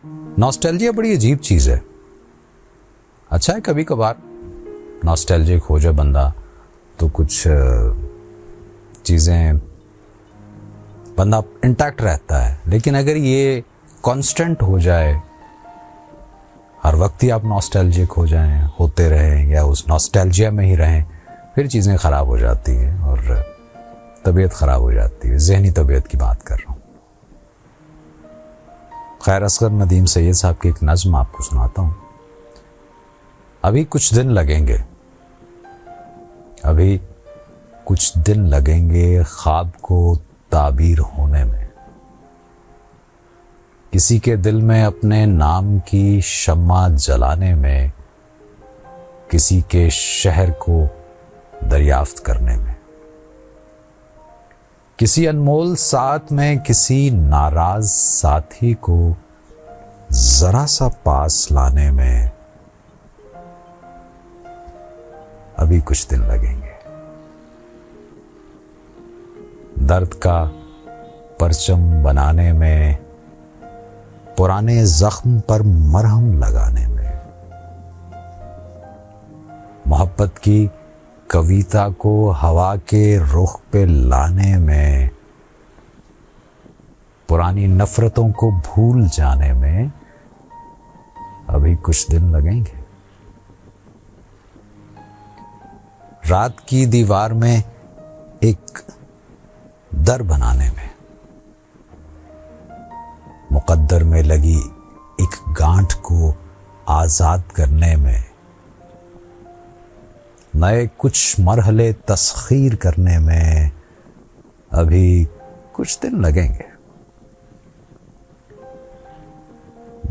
Nostalgia बड़ी अजीब चीज़ है। अच्छा है कभी कभार नॉस्टैल्जिक हो जाए बंदा, तो कुछ चीज़ें बंदा इंटैक्ट रहता है। लेकिन अगर ये कांस्टेंट हो जाए, हर वक्त ही आप नॉस्टैल्जिक हो जाएं, होते रहें या उस नॉस्टैल्जिया में ही रहें, फिर चीज़ें ख़राब हो जाती हैं और तबीयत ख़राब हो जाती है। ज़हनी तबीयत की बात कर रहा हूँ। खैर, असगर नदीम सैयद साहब की एक नज़्म आपको सुनाता हूँ। अभी कुछ दिन लगेंगे, अभी कुछ दिन लगेंगे ख्वाब को ताबीर होने में। किसी के दिल में अपने नाम की शम्मा जलाने में, किसी के शहर को दरियाफ्त करने में, किसी अनमोल साथ में किसी नाराज साथी को जरा सा पास लाने में अभी कुछ दिन लगेंगे। दर्द का परचम बनाने में, पुराने जख्म पर मरहम लगाने में, मोहब्बत की कविता को हवा के रुख पे लाने में, पुरानी नफरतों को भूल जाने में अभी कुछ दिन लगेंगे। रात की दीवार में एक दर बनाने में, मुकद्दर में लगी एक गांठ को आजाद करने में, नए कुछ मरहले तस्खीर करने में अभी कुछ दिन लगेंगे।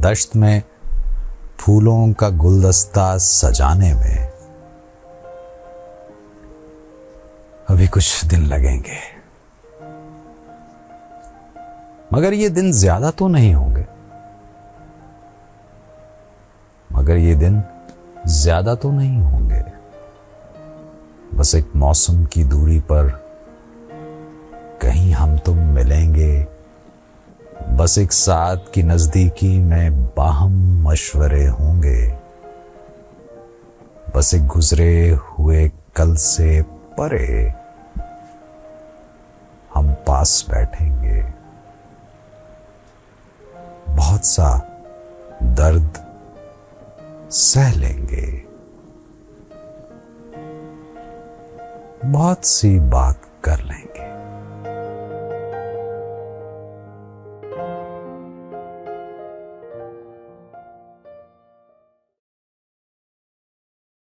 दश्त में फूलों का गुलदस्ता सजाने में अभी कुछ दिन लगेंगे। मगर ये दिन ज्यादा तो नहीं होंगे, मगर ये दिन ज्यादा तो नहीं होंगे। बस एक मौसम की दूरी पर कहीं हम तुम मिलेंगे, बस एक साथ की नजदीकी में बाहम मशवरे होंगे, बस एक गुजरे हुए कल से परे हम पास बैठेंगे। बहुत सा दर्द सह लेंगे, बहुत सी बात कर लेंगे।